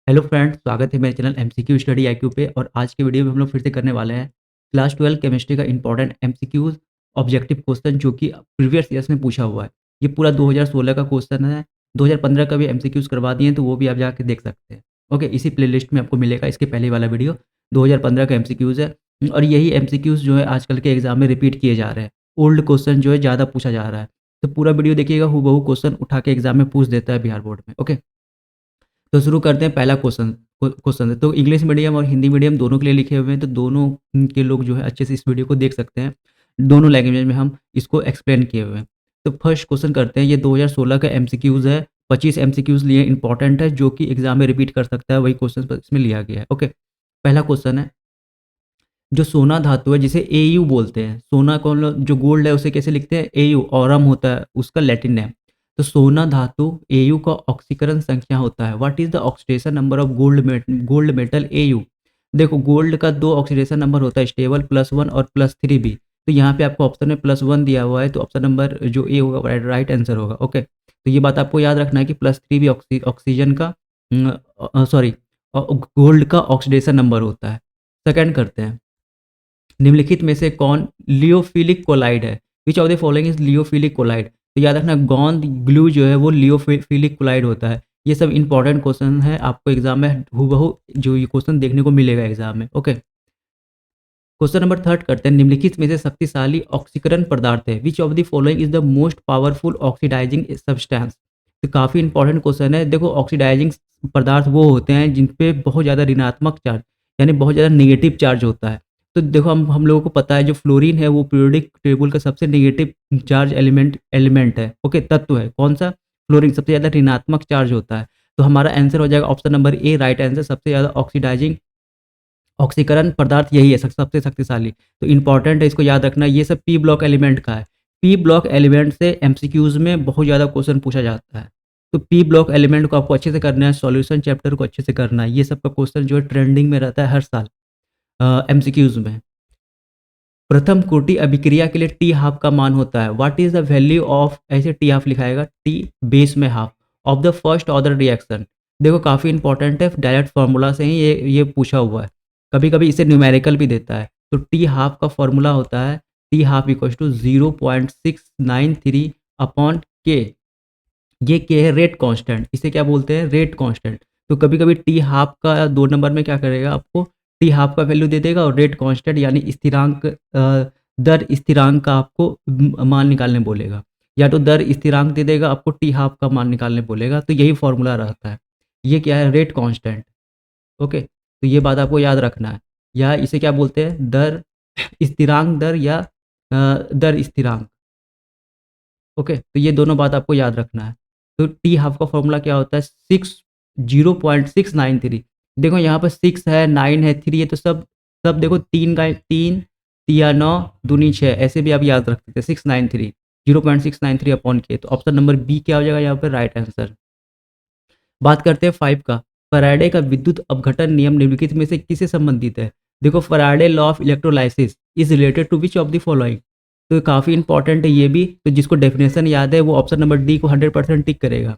Hello friends, स्वागत है मेरे चैनल एमसीक्यू स्टडी आईक्यू पे। और आज के वीडियो में हम लोग फिर से करने वाले हैं क्लास 12 केमिस्ट्री का इंपॉर्टेंट एमसीक्यूज ऑब्जेक्टिव क्वेश्चन जो कि प्रीवियस ईयर्स में पूछा हुआ है। ये पूरा 2016 का क्वेश्चन है। 2015 का भी एमसीक्यूज करवा दिए हैं, तो वो भी आप जाके देख सकते हैं। ओके, इसी प्लेलिस्ट में आपको मिलेगा। इसके पहले वाला वीडियो 2015 का एमसीक्यूज है और यही एमसीक्यूज जो है आजकल के एग्जाम में रिपीट किए जा रहे हैं। ओल्ड क्वेश्चन जो है ज़्यादा पूछा जा रहा है, तो पूरा वीडियो देखिएगा। हूबहू क्वेश्चन उठा के एग्जाम में पूछ देता है बिहार बोर्ड में। ओके, तो शुरू करते हैं। पहला क्वेश्चन है, तो इंग्लिश मीडियम और हिंदी मीडियम दोनों के लिए लिखे हुए हैं, तो दोनों के लोग जो है अच्छे से इस वीडियो को देख सकते हैं। दोनों लैंग्वेज में हम इसको एक्सप्लेन किए हुए हैं। तो फर्स्ट क्वेश्चन करते हैं। ये 2016 का एमसीक्यूज है। 25 एमसीक्यूज लिए इंपॉर्टेंट है, जो कि एग्जाम में रिपीट कर सकता है। वही क्वेश्चन इसमें लिया गया है। ओके, पहला क्वेश्चन है, जो सोना धातु है जिसे एयू बोलते हैं, सोना को जो गोल्ड है उसे कैसे लिखते हैं? एयू, ऑरम होता है उसका लैटिन नेम। तो सोना धातु एयू का ऑक्सीकरण संख्या होता है। What is the oxidation number of gold metal AU? देखो, गोल्ड का दो ऑक्सीडेशन नंबर होता है, स्टेबल +1 और +3 भी। तो यहाँ पे आपको ऑप्शन में +1 दिया हुआ है, तो ऑप्शन नंबर जो ए होगा राइट आंसर होगा। ओके, तो ये बात आपको याद रखना है कि +3 भी ऑक्सीजन का सॉरी गोल्ड का ऑक्सीडेशन नंबर होता है। सेकेंड करते हैं, निम्नलिखित में से कौन लियोफिलिक कोलाइड है? Which of the following is lyophilic colloid? तो याद रखना, गोंद ग्लू जो है वो लियोफिलिक कोलाइड होता है। ये सब इंपॉर्टेंट क्वेश्चन है, आपको एग्जाम में हूबहू जो ये क्वेश्चन देखने को मिलेगा एग्जाम में। ओके, क्वेश्चन नंबर थर्ड करते हैं। निम्नलिखित में से शक्तिशाली ऑक्सीकरण पदार्थ है। Which of the following is the most powerful oxidising substance? तो काफ़ी इंपॉर्टेंट क्वेश्चन है। देखो, ऑक्सीडाइजिंग पदार्थ वो होते हैं जिन पे बहुत ज़्यादा ऋणात्मक चार्ज यानी बहुत ज़्यादा नेगेटिव चार्ज होता है। तो देखो, हम लोगों को पता है जो फ्लोरीन है वो पीरियोडिक टेबल का सबसे नेगेटिव चार्ज एलिमेंट है। ओके, तत्व है। कौन सा? फ्लोरीन सबसे ज़्यादा ऋणात्मक चार्ज होता है। तो हमारा आंसर हो जाएगा option number A, right answer. सबसे ज़्यादा ऑक्सीडाइजिंग ऑक्सीकरण पदार्थ यही है, सबसे शक्तिशाली। तो इंपॉर्टेंट है, इसको याद रखना। ये सब पी ब्लॉक एलिमेंट का है। पी ब्लॉक एलिमेंट से एमसीक्यूज में बहुत ज़्यादा क्वेश्चन पूछा जाता है। तो पी ब्लॉक एलिमेंट को आपको अच्छे से करना है, सॉल्यूशन चैप्टर को अच्छे से करना है। ये सब का क्वेश्चन जो है ट्रेंडिंग में रहता है हर साल एमसीक्यूज में। प्रथम कोटि अभिक्रिया के लिए टी हाफ का मान होता है। What is the value of, ऐसे टी हाफ लिखाएगा, टी बेस में half of the first order reaction. देखो, काफ़ी इंपॉर्टेंट है, डायरेक्ट फार्मूला से ही ये पूछा हुआ है। कभी कभी इसे न्यूमेरिकल भी देता है। तो टी हाफ का फॉर्मूला होता है T half equal to 0.693 upon K. ये के है रेट कांस्टेंट, इसे क्या बोलते हैं? Rate constant. तो कभी कभी टी हाफ का 2 नंबर में क्या करेगा, आपको टी हाफ का वैल्यू दे देगा और रेट कांस्टेंट यानी स्थिरांक दर स्थिरांक का आपको मान निकालने बोलेगा। या तो दर स्थिरांक दे देगा आपको, टी हाफ का मान निकालने बोलेगा। तो यही फॉर्मूला रहता है। ये क्या है? Rate constant. ओके, तो ये बात आपको याद रखना है। या इसे क्या बोलते हैं? दर स्थिरांक दर या दर स्थिरांक। ओके, तो ये दोनों बात आपको याद रखना है। तो टी हाफ का फॉर्मूला क्या होता है? 0.693। देखो, यहाँ पर 6 है, 9 है, 3 है, तो सब सब देखो, 3 का 3 तिया 9 दूनी 6, ऐसे भी आप याद रख सकते हैं। 693 0.693 अपॉन के। तो ऑप्शन नंबर बी क्या हो जाएगा यहाँ पर? Right answer. बात करते हैं 5 का। फैराडे का विद्युत अपघटन नियम निम्नलिखित में से किससे संबंधित है? देखो, Faraday law of electrolysis is related to which of the following? तो काफ़ी इंपॉर्टेंट है ये भी। तो जिसको डेफिनेशन याद है वो ऑप्शन नंबर डी को 100% टिक करेगा।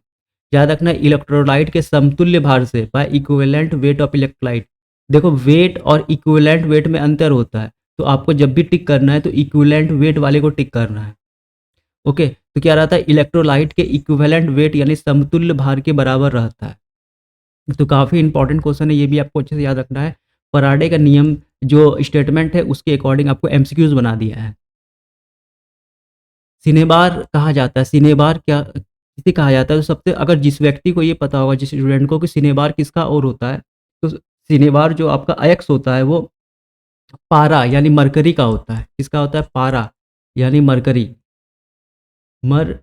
याद रखना, इलेक्ट्रोलाइट के समतुल्य भार से, by equivalent weight of electrolyte. देखो, वेट और इक्विवेलेंट वेट में अंतर होता है, तो आपको जब भी टिक करना है तो इक्विवेलेंट वेट वाले को टिक करना है। ओके, तो क्या रहता है? इलेक्ट्रोलाइट के इक्विवेलेंट वेट यानी समतुल्य भार के बराबर रहता है। तो काफ़ी इंपॉर्टेंट क्वेश्चन है, ये भी आपको अच्छे से याद रखना है। फैराडे का नियम जो स्टेटमेंट है उसके अकॉर्डिंग आपको एमसीक्यूज बना दिया है। सिनेबार कहा जाता है। सिनेबार क्या किसे कहा जाता है? तो सबसे, अगर जिस व्यक्ति को ये पता होगा, जिस स्टूडेंट को, कि सिनेबार किसका और होता है, तो सिनेबार जो आपका अयस्क होता है वो पारा यानी मरकरी का होता है। किसका होता है? पारा यानी मरकरी, मरक्यूरी।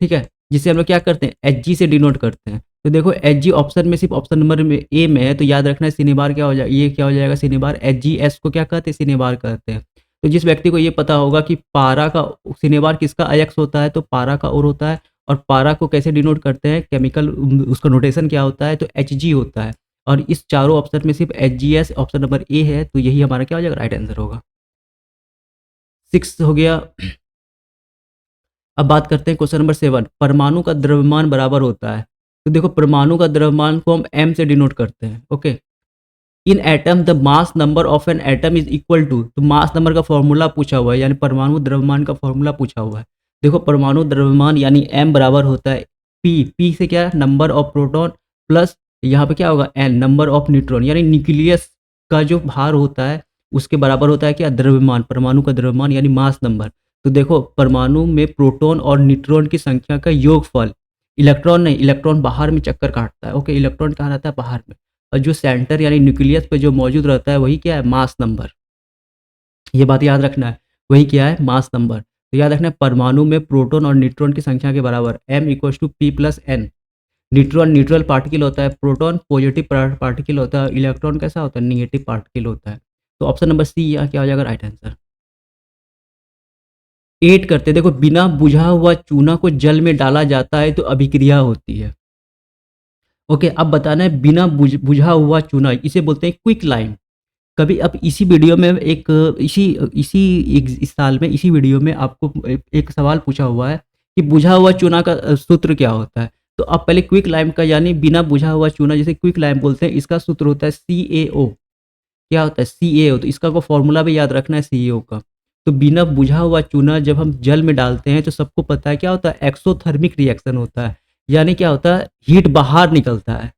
ठीक है, जिसे हम लोग क्या करते हैं? एच से डिनोट करते हैं। तो देखो, एच ऑप्शन में सिर्फ ऑप्शन नंबर में ए में है, तो याद रखना है सिनेबार क्या हो जाएगा? ये क्या हो जाएगा? सिनेबार। एच को क्या कहते हैं? सिनेबार कहते हैं। तो जिस व्यक्ति को ये पता होगा कि पारा का सिनेबार किसका अयस्क होता है, तो पारा का और होता है। और पारा को कैसे डिनोट करते हैं? केमिकल उसका नोटेशन क्या होता है? तो एच होता है। और इस चारों ऑप्शन में सिर्फ एच ऑप्शन नंबर ए है, तो यही हमारा क्या हो जाएगा? राइट आंसर होगा। 6 हो गया। अब बात करते हैं क्वेश्चन नंबर 7। परमाणु का द्रव्यमान बराबर होता है। तो देखो परमाणु का द्रव्यमान को हम m से डिनोट करते हैं। Okay, in atom the mass number of an atom is equal to, तो मास नंबर का फॉर्मूला पूछा हुआ है, यानी परमाणु द्रव्यमान का फॉर्मूला पूछा हुआ है। देखो परमाणु द्रव्यमान यानी m बराबर होता है p से क्या, नंबर ऑफ प्रोटॉन, प्लस यहाँ पे क्या होगा n, नंबर ऑफ न्यूट्रॉन, यानी न्यूक्लियस का जो भार होता है उसके बराबर होता है क्या, द्रव्यमान, परमाणु का द्रव्यमान यानी मास नंबर। तो देखो परमाणु में प्रोटॉन और न्यूट्रॉन की संख्या का योगफल, इलेक्ट्रॉन नहीं, इलेक्ट्रॉन बाहर में चक्कर काटता है। ओके, इलेक्ट्रॉन कहाँ रहता है, बाहर में, और जो सेंटर यानी न्यूक्लियस पे जो मौजूद रहता है वही क्या है, मास नंबर। ये बात याद रखना है, वही क्या है, मास नंबर। तो याद रखना है परमाणु में प्रोटॉन और न्यूट्रॉन की संख्या के बराबर m equals to P plus N. Neutron neutral particle होता है, प्रोटॉन पॉजिटिव पार्टिकल होता है, इलेक्ट्रॉन कैसा होता है, निगेटिव पार्टिकल होता है। तो ऑप्शन नंबर सी यहाँ क्या हो जाएगा, राइट आंसर। 8 करते, देखो बिना बुझा हुआ चूना को जल में डाला जाता है तो अभिक्रिया होती है। ओके, अब बताना है बिना बुझा हुआ चूना, इसे बोलते हैं क्विक लाइम। कभी अब इसी वीडियो में इसी इसी इस साल में इसी वीडियो में आपको एक सवाल पूछा हुआ है कि बुझा हुआ चूना का सूत्र क्या होता है। तो अब पहले क्विक लाइम का यानी बिना बुझा हुआ चूना जिसे क्विक लाइम बोलते हैं, इसका सूत्र होता है CaO। क्या होता है, CaO। तो इसका को फॉर्मूला भी याद रखना है CaO का। तो बिना बुझा हुआ चूना जब हम जल में डालते हैं तो सबको पता है क्या होता है, एक्सोथर्मिक रिएक्शन होता है, यानी क्या होता है, हीट बाहर निकलता है।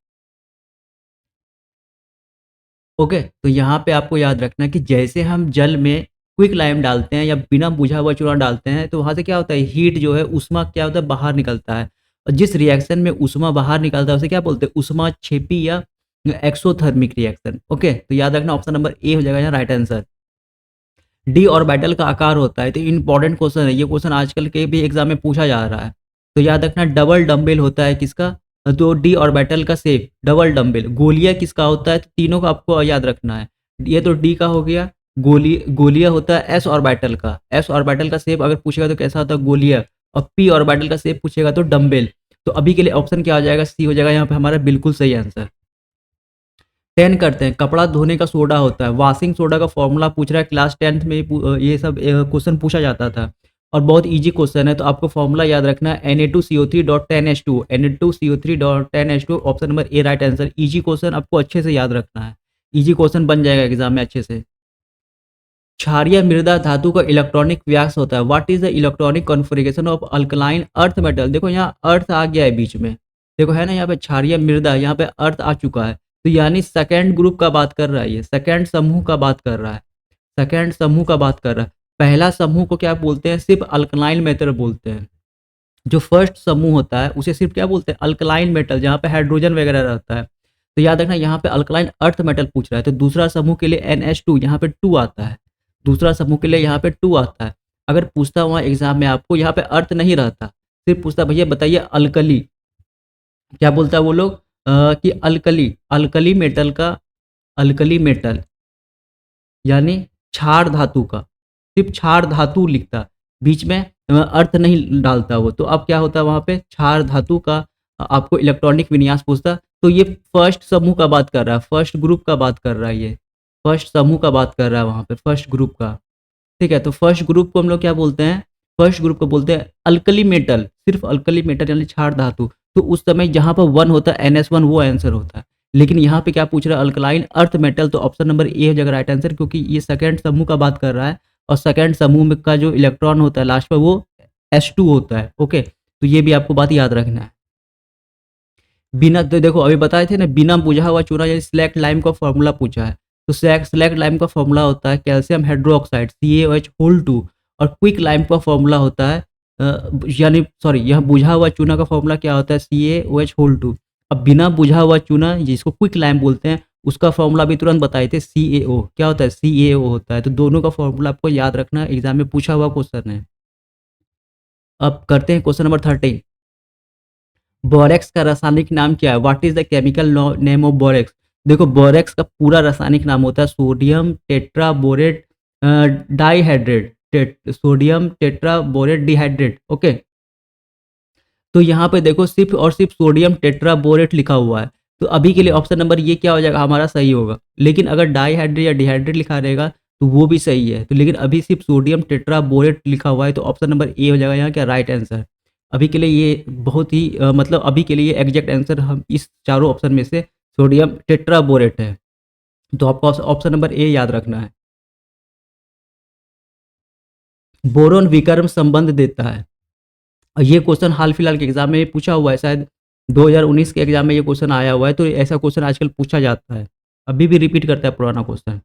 ओके, तो यहाँ पे आपको याद रखना है कि जैसे हम जल में क्विक लाइम डालते हैं या बिना बुझा हुआ चूना डालते हैं तो वहाँ से क्या होता है, हीट जो है, उष्मा क्या होता है, बाहर निकलता है। और जिस रिएक्शन में उष्मा बाहर निकलता है उसे क्या बोलते हैं, उष्मा क्षेपी या एक्सोथर्मिक रिएक्शन। ओके, तो याद रखना ऑप्शन नंबर ए हो जाएगा यहाँ राइट आंसर। डी ऑर्बिटल का आकार होता है, तो इंपॉर्टेंट क्वेश्चन है ये, क्वेश्चन आजकल के भी एग्जाम में पूछा जा रहा है। तो याद रखना डबल डम्बल होता है किसका, तो डी ऑर्बिटल का शेप डबल डम्बल। गोलिया किसका होता है, तो तीनों का आपको याद रखना है। ये तो डी का हो गया। गोलिया होता है एस ऑर्बिटल का, एस ऑर्बिटल का शेप अगर पूछेगा तो कैसा होता है, गोलिया। और पी ऑर्बिटल का शेप पूछेगा तो डम्बल। तो अभी के लिए ऑप्शन क्या हो जाएगा, सी हो जाएगा यहाँ पे हमारा बिल्कुल सही आंसर। 10 करते हैं, कपड़ा धोने का सोडा होता है, वॉशिंग सोडा का फॉर्मूला पूछ रहा है, क्लास 10th में ये सब क्वेश्चन पूछा जाता था और बहुत इजी क्वेश्चन है। तो आपको फॉर्मूला याद रखना है Na2CO3.10H2, Na2CO3.10H2, option number A right answer. Easy question आपको अच्छे से याद रखना है, इजी क्वेश्चन बन जाएगा एग्जाम में अच्छे से। क्षारीय मृदा धातु का इलेक्ट्रॉनिक व्यास होता है, what is the electronic configuration of alkaline earth metal. देखो यहाँ अर्थ आ गया है बीच में, देखो है ना, यहाँ पे क्षारीय मृदा, यहाँ पे अर्थ आ चुका है, तो यानी सेकेंड ग्रुप का बात कर रहा है, ये सेकेंड समूह का बात कर रहा है, सेकेंड समूह का बात कर रहा है। पहला समूह को क्या बोलते हैं, सिर्फ अल्कलाइन मेटल बोलते हैं। जो फर्स्ट समूह होता है उसे सिर्फ क्या बोलते हैं, अल्कलाइन मेटल, जहाँ पे हाइड्रोजन वगैरह रहता है। तो याद रखना यहाँ पे अल्कलाइन अर्थ मेटल पूछ रहा है, तो दूसरा समूह के लिए NH2, यहाँ पे 2 आता है, दूसरा समूह के लिए यहाँ पे 2 आता है। अगर पूछता हुआ एग्जाम में आपको यहाँ पे अर्थ नहीं रहता, सिर्फ पूछता भैया बताइए अल्कली, क्या बोलता है वो लोग कि अल्कली, अल्कली मेटल का, अल्कली मेटल यानी क्षार धातु का, सिर्फ क्षार धातु लिखता, बीच में अर्थ नहीं डालता वो, तो अब क्या होता है वहाँ पे क्षार धातु का आपको इलेक्ट्रॉनिक विन्यास पूछता। तो ये फर्स्ट समूह का बात कर रहा है, फर्स्ट ग्रुप का बात कर रहा है, ये फर्स्ट समूह का बात कर रहा है वहाँ पे, फर्स्ट ग्रुप का। ठीक है, तो फर्स्ट ग्रुप को हम लोग क्या बोलते हैं, फर्स्ट ग्रुप को बोलते हैं अल्कली मेटल, सिर्फ अल्कली मेटल यानी क्षार धातु। तो उस समय जहाँ पर 1 होता है NS1 वो आंसर होता है, लेकिन यहाँ पे क्या पूछ रहा है, अल्कलाइन अर्थ मेटल, तो ऑप्शन नंबर ए हो जाएगा राइट आंसर, क्योंकि ये सेकंड समूह का बात कर रहा है और सेकंड समूह में का जो इलेक्ट्रॉन होता है लास्ट पर वो H2 होता है। ओके, तो ये भी आपको बात याद रखना है। बिना, तो देखो अभी बताए थे ना, बिना बुझा हुआ चूना यानी स्लैक्ट लाइम का फॉर्मूला पूछा है, तो स्लैक्ट लाइम का फॉर्मूला होता है कैल्शियम हाइड्रोक्साइड CaOH2, और क्विक लाइम का फॉर्मूला होता है यानी सॉरी, यहाँ बुझा हुआ चूना का फॉर्मूला क्या होता है, CaOH2। अब बिना बुझा हुआ चूना जिसको क्विक लाइम बोलते हैं उसका फॉर्मूला भी तुरंत बताए थे, CaO। क्या होता है, CaO होता है। तो दोनों का फॉर्मूला आपको याद रखना, एग्जाम में पूछा हुआ क्वेश्चन है। अब करते हैं क्वेश्चन नंबर 13। बोरेक्स का रासायनिक नाम क्या है, what is the chemical name of borax. देखो बोरेक्स का पूरा रासायनिक नाम होता है sodium tetraborate dihydrate, sodium tetraborate dehydrate. Okay, तो यहाँ पे देखो सिर्फ और सिर्फ सोडियम टेट्राबोरेट लिखा हुआ है, तो अभी के लिए ऑप्शन नंबर ये क्या हो जाएगा हमारा, सही होगा। लेकिन अगर डाइहाइड्रेट या डिहाइड्रेट लिखा रहेगा तो वो भी सही है, तो लेकिन अभी सिर्फ सोडियम टेट्राबोरेट लिखा हुआ है, तो ऑप्शन नंबर ए हो जाएगा यहाँ क्या, राइट आंसर। अभी के लिए ये बहुत ही मतलब अभी के लिए एग्जैक्ट आंसर हम इस चारों ऑप्शन में से सोडियम टेट्राबोरेट है। तो आपको ऑप्शन नंबर ए याद रखना है। बोरोन विकर्म संबंध देता है। और ये क्वेश्चन हाल फिलहाल के एग्जाम में पूछा हुआ है, शायद 2019 के एग्जाम में ये क्वेश्चन आया हुआ है, तो ऐसा क्वेश्चन आजकल पूछा जाता है, अभी भी रिपीट करता है पुराना क्वेश्चन।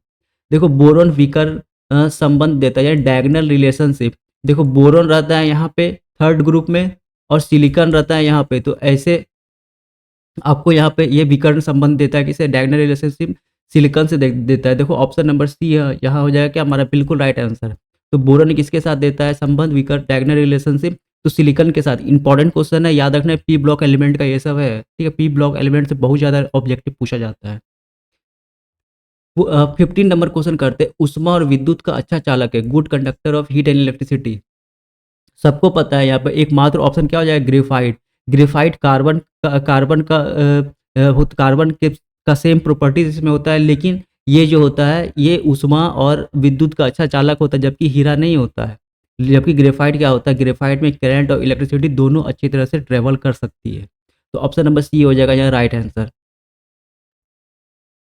देखो बोरोन विकर संबंध देता है, डायगोनल रिलेशनशिप। देखो बोरोन रहता है यहाँ पे थर्ड ग्रुप में और सिलिकॉन रहता है यहाँ पे, तो ऐसे आपको यहाँ पे ये विकर्ण संबंध देता है, किसे डायगोनल रिलेशनशिप सिलिकॉन से देता है। देखो ऑप्शन नंबर सी यहाँ हो जाएगा क्या हमारा बिल्कुल राइट आंसर। तो बोरोन किसके साथ देता है संबंध, विकर्ण डायगोनल रिलेशनशिप, तो सिलिकॉन के साथ। इंपॉर्टेंट क्वेश्चन है, याद रखना है, पी ब्लॉक एलिमेंट का ये सब है, ठीक है। पी ब्लॉक एलिमेंट से बहुत ज्यादा ऑब्जेक्टिव पूछा जाता है। 15 नंबर क्वेश्चन करते हैं, उष्मा और विद्युत का अच्छा चालक है, good conductor of heat and electricity. सबको पता है यहाँ पे एकमात्र ऑप्शन क्या हो जाएगा, ग्रेफाइट। ग्रेफाइट कार्बन के का सेम प्रॉपर्टीज इसमें होता है, लेकिन ये जो होता है ये उष्मा और विद्युत का अच्छा चालक होता है, जबकि हीरा नहीं होता है। जबकि ग्रेफाइट क्या होता है, ग्रेफाइट में करंट और इलेक्ट्रिसिटी दोनों अच्छी तरह से ट्रेवल कर सकती है। तो ऑप्शन नंबर सी हो जाएगा यहाँ राइट आंसर।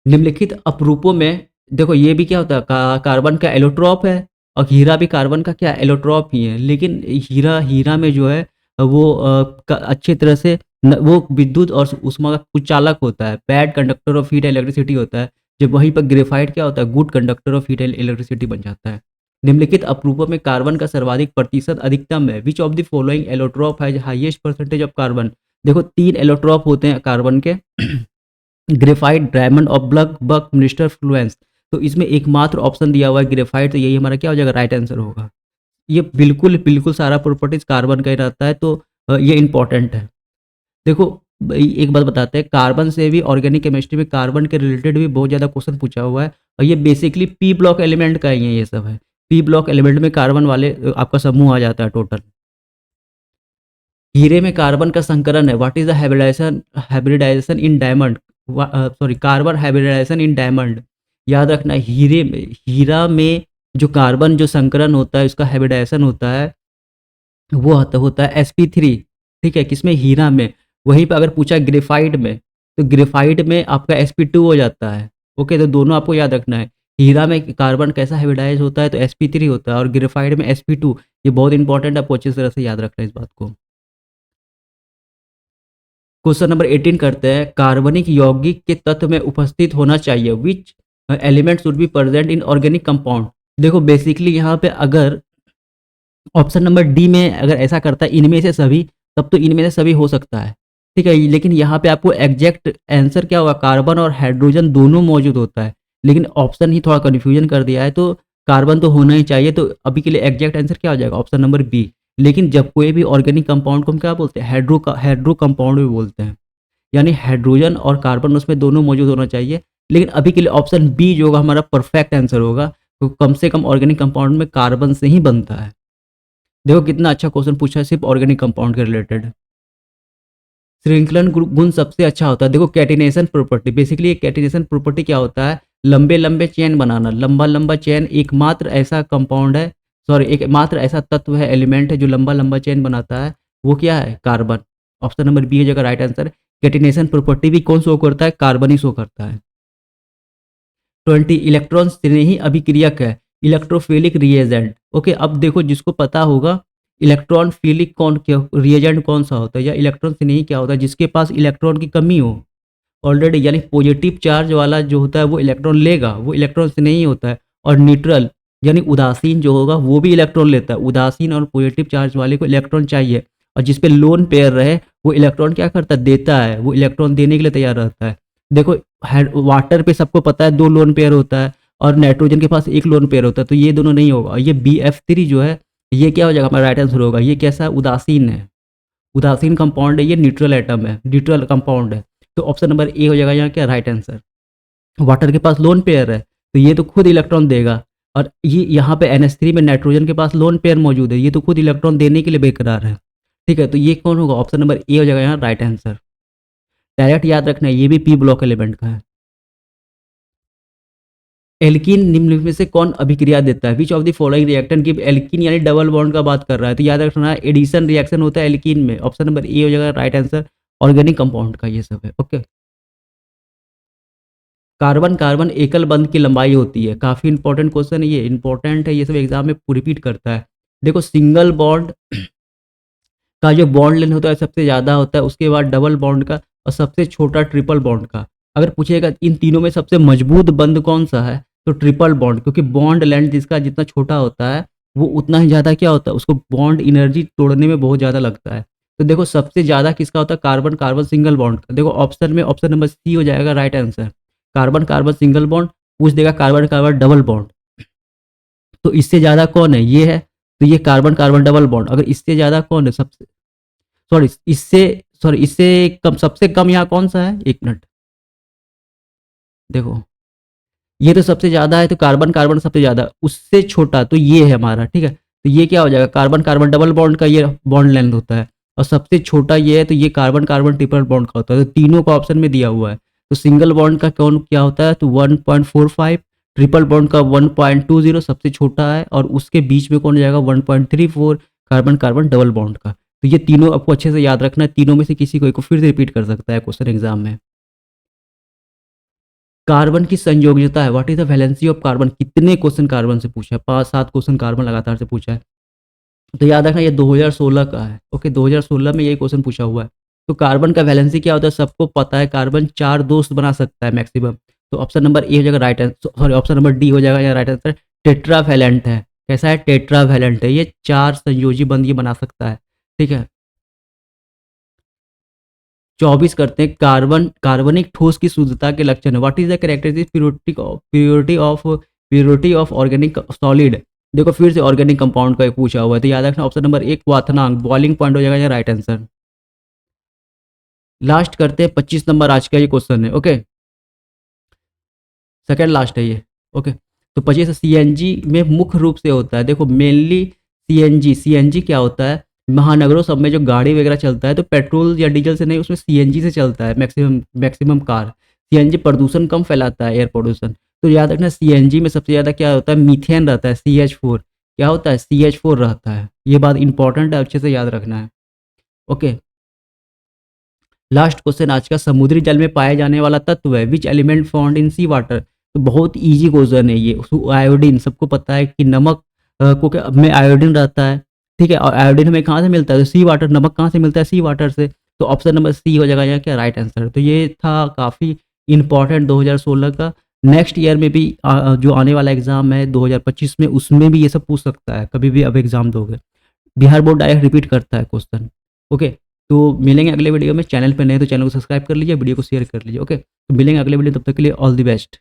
निम्नलिखित अपरूपों में देखो ये भी क्या होता है, कार्बन का एलोट्रॉप है, और हीरा भी कार्बन का क्या एलोट्रॉप ही है, लेकिन हीरा हीरा में जो है वो अच्छी तरह से वो विद्युत और उष्मा का कुछ चालक होता है, bad conductor of heat electricity होता है। जब वहीं पर ग्रेफाइट क्या होता है, good conductor of heat electricity बन जाता है। निम्नलिखित अपरूपों में कार्बन का सर्वाधिक प्रतिशत अधिकतम है, which of the following allotrope has highest percentage of carbon. देखो 3 एलोट्रॉप होते हैं कार्बन के, ग्रेफाइट, डायमंड और ब्लक बक मिस्टर फ्लुएंस। तो इसमें एकमात्र ऑप्शन दिया हुआ है ग्रेफाइट, तो यही हमारा क्या हो जाएगा राइट आंसर होगा। ये बिल्कुल बिल्कुल सारा प्रॉपर्टीज कार्बन का ही रहता है, तो ये इंपॉर्टेंट है। देखो एक बात बताते हैं, कार्बन से भी ऑर्गेनिक केमिस्ट्री में कार्बन के रिलेटेड भी बहुत ज़्यादा क्वेश्चन पूछा हुआ है, और ये बेसिकली पी ब्लॉक एलिमेंट का ही है, ये सब है। पी ब्लॉक एलिमेंट में कार्बन वाले आपका समूह आ जाता है टोटल। हीरे में कार्बन का संकरण है, what is the hybridisation in diamond, sorry carbon hybridisation in diamond. याद रखना हीरा में जो कार्बन जो संकरण होता है उसका हाइब्रिडाइजेशन होता है, वो होता है sp3, ठीक है, किसमें, हीरा में। वहीं पर अगर पूछा ग्रेफाइट में, तो ग्रेफाइट में आपका sp2 हो जाता है। ओके, तो दोनों आपको याद रखना है। हीरा में कार्बन कैसा हाइब्रिडाइज होता है, तो sp3 होता है, और ग्रेफाइट में sp2। ये बहुत इंपॉर्टेंट, आपको अच्छी तरह से याद रखना है इस बात को। क्वेश्चन नंबर 18 करते हैं, कार्बनिक यौगिक के तत्व में उपस्थित होना चाहिए, which element should be present in organic compound. देखो बेसिकली यहाँ पे अगर ऑप्शन नंबर डी में अगर ऐसा करता है इनमें से सभी, तब तो इनमें से सभी हो सकता है, ठीक है। लेकिन यहाँ पे आपको एग्जैक्ट आंसर क्या होगा, कार्बन और हाइड्रोजन दोनों मौजूद होता है, लेकिन ऑप्शन ही थोड़ा कन्फ्यूजन कर दिया है, तो कार्बन तो होना ही चाहिए। तो अभी के लिए एग्जैक्ट आंसर क्या हो जाएगा, ऑप्शन नंबर बी। लेकिन जब कोई भी ऑर्गेनिक कंपाउंड को हम क्या बोलते हैं, हाइड्रो कंपाउंड भी बोलते हैं, यानी हाइड्रोजन और कार्बन उसमें दोनों मौजूद होना चाहिए। लेकिन अभी के लिए ऑप्शन बी जो होगा हमारा परफेक्ट आंसर होगा, तो कम से कम ऑर्गेनिक कंपाउंड में कार्बन से ही बनता है। देखो कितना अच्छा क्वेश्चन पूछा है सिर्फ ऑर्गेनिक कंपाउंड के रिलेटेड। श्रृंखलन गुण सबसे अच्छा होता है, देखो catenation property. Basically catenation property क्या होता है, लंबे लंबे चेन बनाना, लंबा लंबा चेन। एकमात्र ऐसा कंपाउंड है, सॉरी एकमात्र ऐसा तत्व है, एलिमेंट है जो लंबा लंबा चेन बनाता है, वो क्या है, कार्बन। ऑप्शन नंबर बी है जगह राइट आंसर। कैटिनेशन प्रॉपर्टी भी कौन शो करता है, कार्बन ही शो करता है। 20 इलेक्ट्रॉन स्नेही अभिक्रियक है, इलेक्ट्रोफिलिक रिएजेंट। ओके, अब देखो जिसको पता होगा इलेक्ट्रॉन फिलिक कौन क्या रिएजेंट कौन सा होता है, या इलेक्ट्रॉन स्नेही क्या होता है, जिसके पास इलेक्ट्रॉन की कमी हो ऑलरेडी, यानी पॉजिटिव चार्ज वाला जो होता है वो इलेक्ट्रॉन लेगा, वो इलेक्ट्रॉन स्नेही होता है। और न्यूट्रल यानी उदासीन जो होगा वो भी इलेक्ट्रॉन लेता है। उदासीन और पॉजिटिव चार्ज वाले को इलेक्ट्रॉन चाहिए, और जिसपे लोन पेयर रहे वो इलेक्ट्रॉन क्या करता है, देता है, वो इलेक्ट्रॉन देने के लिए तैयार रहता है। देखो वाटर पे सबको पता है 2 लोन पेयर होता है, और नाइट्रोजन के पास 1 लोन पेयर होता है, तो ये दोनों नहीं होगा। ये BF3 जो है ये क्या हो जाएगा हमारा राइट आंसर होगा। ये कैसा है, उदासीन है, उदासीन कंपाउंड है, ये न्यूट्रल एटम है, न्यूट्रल कंपाउंड है। तो ऑप्शन नंबर ए हो जाएगा यहाँ क्या राइट आंसर। वाटर के पास लोन पेयर है, तो ये तो खुद इलेक्ट्रॉन देगा, और ये यहाँ पे NH3 में नाइट्रोजन के पास लोन पेयर मौजूद है, ये तो खुद इलेक्ट्रॉन देने के लिए बेकरार है, ठीक है। तो ये कौन होगा, ऑप्शन नंबर ए हो जाएगा यहाँ राइट आंसर। डायरेक्ट याद रखना है, ये भी पी ब्लॉक एलिमेंट का है। एल्कीन निम्न में से कौन अभिक्रिया देता है? Which of the following reactant give alkene, यानी डबल बॉन्ड का बात कर रहा है, तो याद रखना एडिशन रिएक्शन होता है एल्कीन में। ऑप्शन नंबर ए हो जाएगा राइट आंसर, ऑर्गेनिक कंपाउंड का ये सब है। ओके, कार्बन कार्बन एकल बंध की लंबाई होती है, काफी इंपॉर्टेंट क्वेश्चन है ये, इंपॉर्टेंट है ये सब, एग्जाम में रिपीट करता है। देखो सिंगल बॉन्ड का जो बॉन्ड लेंथ होता है सबसे ज़्यादा होता है, उसके बाद डबल बॉन्ड का, और सबसे छोटा ट्रिपल बॉन्ड का। अगर पूछेगा इन तीनों में सबसे मजबूत बंध कौन सा है, तो ट्रिपल बॉन्ड, क्योंकि बॉन्ड लेंथ जिसका जितना छोटा होता है वो उतना ही ज़्यादा क्या होता है, उसको बॉन्ड एनर्जी तोड़ने में बहुत ज़्यादा लगता है। तो देखो सबसे ज़्यादा किसका होता है, कार्बन कार्बन सिंगल बॉन्ड का। देखो ऑप्शन में ऑप्शन नंबर सी हो जाएगा right answer, carbon carbon single bond. पूछ देगा कार्बन कार्बन डबल बॉन्ड, तो इससे ज़्यादा कौन है, ये है, तो ये कार्बन कार्बन डबल बॉन्ड। अगर इससे ज़्यादा कौन है, सबसे सॉरी इससे सॉरी इससे कम, सबसे कम यहाँ कौन सा है, एक मिनट, देखो ये तो सबसे ज्यादा है, तो कार्बन कार्बन सबसे ज्यादा, उससे छोटा तो ये है हमारा, ठीक है। तो ये क्या हो जाएगा, कार्बन कार्बन डबल बॉन्ड का ये बॉन्ड लेंथ होता है, और सबसे छोटा ये है, तो ये कार्बन कार्बन ट्रिपल बॉन्ड का होता है। तो तीनों का ऑप्शन में दिया हुआ है। तो सिंगल बॉन्ड का कौन क्या होता है, तो 1.45, ट्रिपल बॉन्ड का 1.20 सबसे छोटा है, और उसके बीच में कौन हो जाएगा 1.34, कार्बन कार्बन डबल बॉन्ड का। तो ये तीनों आपको अच्छे से याद रखना है, तीनों में से किसी को एक को फिर से रिपीट कर सकता है क्वेश्चन एग्जाम में। कार्बन की संयोजकता है, what is the valency of carbon, कितने क्वेश्चन कार्बन से पूछा है, 5-7 क्वेश्चन कार्बन लगातार से पूछा है। तो याद रखना ये 2016 का है। ओके, 2016 में यही क्वेश्चन पूछा हुआ है। तो कार्बन का वैलेंसी क्या होता है, सबको पता है, कार्बन 4 दोस्त बना सकता है मैक्सिमम। तो ऑप्शन नंबर ए हो जाएगा right answer, sorry option number D हो जाएगा या राइट आंसर, टेट्रावैलेंट है। कैसा है, टेट्रावैलेंट है, ये 4 संयोजी बंध ये बना सकता है, ठीक है। 24 करते हैं, कार्बन कार्बनिक ठोस की शुद्धता के लक्षण, what is the characteristic purity of organic solid. देखो फिर से ऑर्गेनिक कंपाउंड का एक पूछा हुआ है, तो याद रखना ऑप्शन नंबर एक क्वाथनांक, बॉइलिंग पॉइंट हो जाएगा या राइट आंसर। लास्ट करते हैं 25 नंबर आज का ये क्वेश्चन है। ओके, सेकेंड लास्ट है ये। ओके, तो 25 सीएनजी में मुख्य रूप से होता है, देखो मेनली सीएनजी क्या होता है, महानगरों सब में जो गाड़ी वगैरह चलता है तो पेट्रोल या डीजल से नहीं, उसमें सीएनजी से चलता है, मैक्सिमम मैक्सिमम कार। सीएनजी प्रदूषण कम फैलाता है, एयर पोल्यूशन। तो याद रखना सीएनजी में सबसे ज़्यादा क्या होता है, मीथेन रहता है, CH4 क्या होता है, CH4 रहता है। ये बात इंपॉर्टेंट है, अच्छे से याद रखना है। ओके, लास्ट क्वेश्चन आज का, समुद्री जल में पाए जाने वाला तत्व है, which element found in sea water. तो बहुत इजी क्वेश्चन है ये। आयोडीन, सबको पता है कि नमक में आयोडीन रहता है, ठीक है, और आयोडीन हमें कहाँ से मिलता है, तो सी वाटर, नमक कहाँ से मिलता है, सी वाटर से। तो ऑप्शन नंबर सी हो जाएगा यहाँ क्या राइट आंसर। तो ये था काफ़ी इंपॉर्टेंट 2016 का। नेक्स्ट ईयर में भी जो आने वाला एग्जाम है 2025 में, उसमें भी ये सब पूछ सकता है, कभी भी अब एग्जाम दोगे। बिहार बोर्ड डायरेक्ट रिपीट करता है क्वेश्चन। ओके, तो मिलेंगे अगले वीडियो में। चैनल पे नए तो चैनल को सब्सक्राइब कर लीजिए, वीडियो को शेयर कर लीजिए। ओके, तो मिलेंगे अगले वीडियो, तब तक के लिए ऑल द बेस्ट।